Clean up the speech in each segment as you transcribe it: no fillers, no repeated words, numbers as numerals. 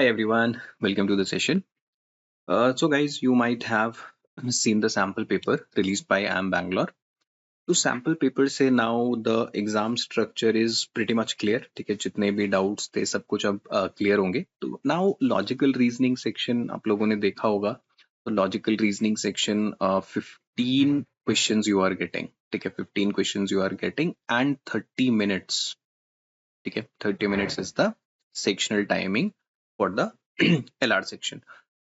Hi everyone, welcome to the session. So guys, you might have seen the sample paper released by IIM Bangalore. तो sample paper से now the exam structure is pretty much clear. ठीक है, जितने भी doubts थे सब कुछ अब clear होंगे. तो now logical reasoning section आप लोगों ने देखा होगा. तो logical reasoning section 15 questions you are getting. ठीक है, 15 questions you are getting and 30 minutes. ठीक है, 30 minutes is the sectional timing for the LR section.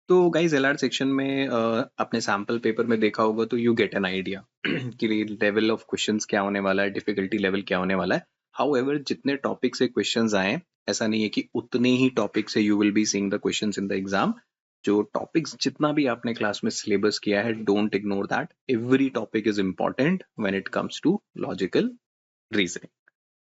तो गाइज LR सेक्शन में आपने सैम्पल पेपर में देखा होगा तो यू गेट एन आइडिया कि लेवल ऑफ क्वेश्चंस क्या होने वाला है, डिफिकल्टी लेवल क्या होने वाला है. हाउएवर जितने टॉपिक से क्वेश्चंस आए ऐसा नहीं है कि उतने ही टॉपिक से you will be seeing the questions in the exam. जो टॉपिक्स जितना भी आपने क्लास में सिलेबस किया है, don't ignore that. Every topic is important when it comes to logical reasoning,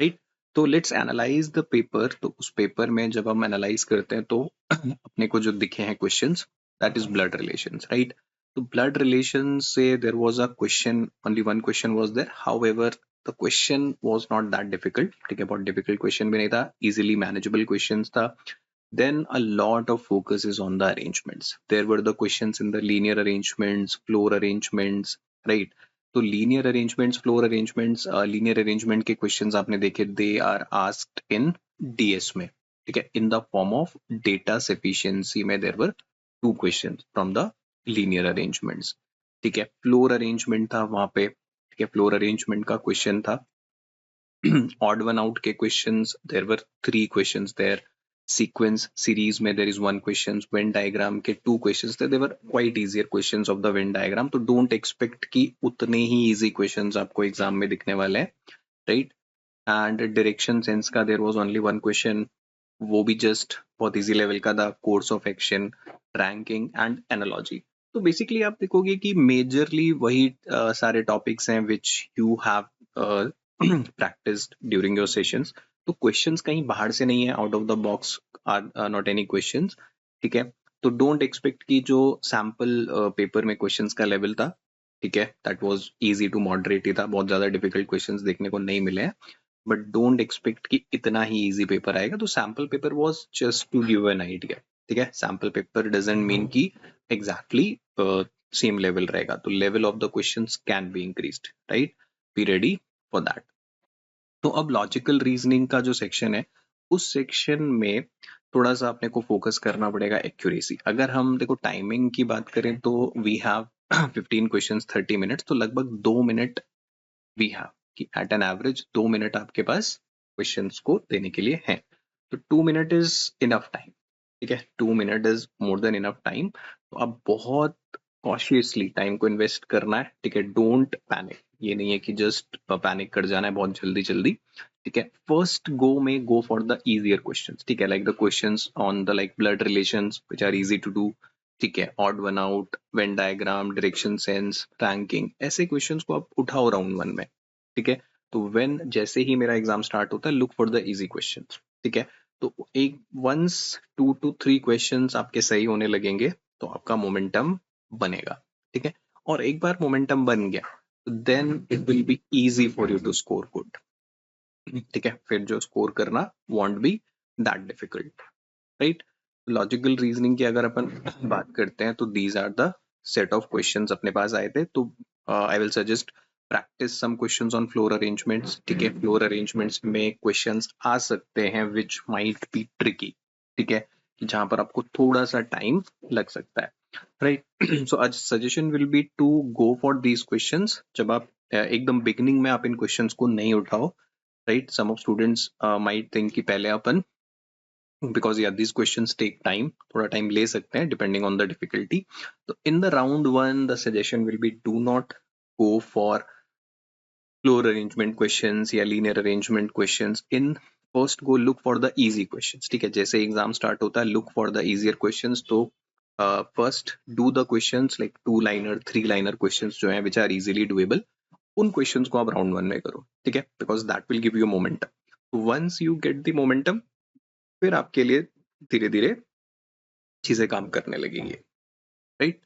right. तो लेट्स एनालाइज द पेपर. तो उस पेपर में जब हम एनालाइज करते हैं तो अपने को जो दिखे हैं questions, that is blood relations, right. तो ब्लड रिलेशन से there was a question, only one question was there. However the question was not that difficult. ठीक है, बहुत डिफिकल्ट क्वेश्चन भी नहीं था, इजीली मैनेजेबल क्वेश्चंस था. Then a lot of focus is on the arrangements. There were the questions in the linear arrangements, floor arrangements, right? तो linear arrangements, floor arrangements, linear arrangement के questions आपने देखे, they are asked in DS में. ठीक है, in the form of data sufficiency में there were two questions from the linear arrangements. ठीक है, फ्लोर अरेंजमेंट था वहां पे. ठीक है, फ्लोर अरेंजमेंट का क्वेश्चन था. ऑड वन आउट के questions, there were 3 questions there. Sequence series में there is 1 question. Venn diagram के 2 क्वेश्चंस थे, they were quite easier questions of the Venn diagram. तो डोंट एक्सपेक्ट कि उतने ही इजी क्वेश्चंस आपको एग्जाम में दिखने वाले हैं, राइट. एंड डायरेक्शन सेंस का देयर वाज ओनली 1 क्वेश्चन. वो भी जस्ट बहुत इजी लेवल का था. Course of action, ranking and analogy. तो बेसिकली आप देखोगे कि मेजरली वही सारे टॉपिक्स हैं which you have practiced during your sessions. तो क्वेश्चंस कहीं बाहर से नहीं है, out of the box are not any questions. ठीक है, तो डोंट एक्सपेक्ट कि जो सैम्पल पेपर में क्वेश्चंस का लेवल था, ठीक है, that was easy to moderate ही था. बहुत ज्यादा डिफिकल्ट क्वेश्चंस देखने को नहीं मिले हैं, बट डोंट एक्सपेक्ट कि इतना ही इजी पेपर आएगा. तो sample paper was just to give an idea. ठीक है, सैम्पल पेपर डजंट मीन कि एग्जैक्टली सेम लेवल रहेगा. तो level of the questions can be increased, right. Be ready for that. तो अब लॉजिकल रीजनिंग का जो सेक्शन है, उस सेक्शन में थोड़ा सा अपने को फोकस करना पड़ेगा एक्यूरेसी. अगर हम देखो टाइमिंग की बात करें तो वी हैव 15 क्वेश्चंस, 30 मिनट्स. तो लगभग 2 मिनट वी हैव, कि एट एन एवरेज 2 मिनट आपके पास क्वेश्चंस को देने के लिए है. तो 2 मिनट इज इनफ टाइम. ठीक है, 2 minute is more than enough time. तो अब बहुत कॉशियसली टाइम को इन्वेस्ट करना है. ठीक है, डोंट पैनिक. ये नहीं है कि जस्ट पैनिक कर जाना है बहुत जल्दी जल्दी. ठीक है, फर्स्ट गो में go for the easier questions. ठीक है, like the questions on the like blood relations which are easy to do. ठीक है, odd one out, Venn diagram, direction sense, ranking, ऐसे क्वेश्चंस को आप उठाओ राउंड 1 में. ठीक है, तो वेन जैसे ही मेरा एग्जाम स्टार्ट होता है, look for the easy questions. ठीक है, तो एक वंस 2 to 3 क्वेश्चंस आपके सही होने लगेंगे तो आपका मोमेंटम बनेगा. ठीक है, और एक बार मोमेंटम बन गया then it will be easy for you to score good. ठीक है, फिर जो स्कोर करना won't be that difficult, right. Logical reasoning की अगर अपन बात करते हैं तो these are the set of questions अपने पास आए थे. तो I will suggest practise some questions on floor arrangements. ठीक है, फ्लोर अरेंजमेंट्स में क्वेश्चंस आ सकते हैं विच माइट बी ट्रिकी. ठीक है, जहां पर आपको थोड़ा सा टाइम लग सकता है, राइट. सो आज suggestion will be to go for these questions. जब आप एकदम बिगिनिंग में आप इन क्वेश्चंस को नहीं उठाओ, right. Some of students might think कि पहले अपन, because yeah, these questions take time, थोड़ा टाइम ले सकते हैं depending on the difficulty. तो in the round 1 the suggestion will be do not go for floor arrangement questions या linear arrangement questions. In first go look for the easy questions. ठीक है, जैसे exam start होता है look for the easier questions. तो first do the questions like 2 liner 3 liner questions जो हैं which are easily doable. उन क्वेश्चंस को आप राउंड 1 में करो. ठीक है, because that will give you momentum. Once you get the momentum, फिर आपके लिए धीरे धीरे चीजें काम करने लगेंगी, right.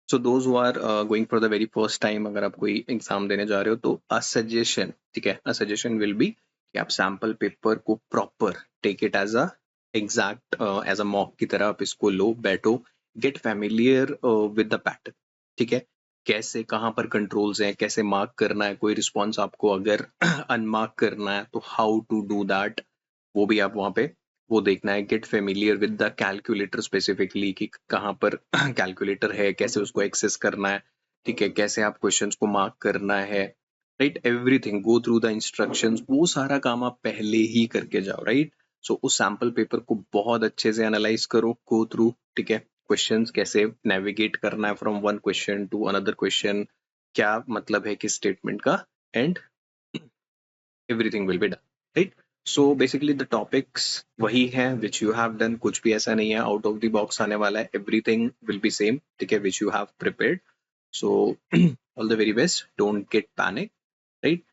So those who are going for the very first time, अगर आप कोई एग्जाम देने जा रहे हो तो अ सजेशन, ठीक है, अ सजेशन विल बी कि आप सैम्पल पेपर को proper take it as a exact as a mock की तरह आप इसको लो, बैठो, get familiar with the pattern, ठीक है, कैसे कहाँ पर कंट्रोल्स हैं, कैसे मार्क करना है, कोई रिस्पॉन्स आपको अगर अनमार्क करना है तो हाउ टू डू दैट, वो भी आप वहाँ पे वो देखना है। Get familiar with the calculator specifically कि कहाँ पर कैलकुलेटर है, कैसे उसको एक्सेस करना है, ठीक है, कैसे आप क्वेश्चंस को मार्क करना है, right, everything, go through the instructions, वो सारा काम आप पहले ही करके जाओ, राइट। सो उस सैम्पल पेपर को बहुत अच्छे से एनालाइज करो, गो थ्रू, ठीक है, क्वेश्चंस कैसे नेविगेट करना है from one question to another question, क्या मतलब है किस स्टेटमेंट का, and everything will be done, right? So basically the topics वही है which you have done, कुछ भी ऐसा नहीं है out of the box आने वाला है, everything will be same, ठीक है, which you have prepared. So all the very best, don't get panic, right?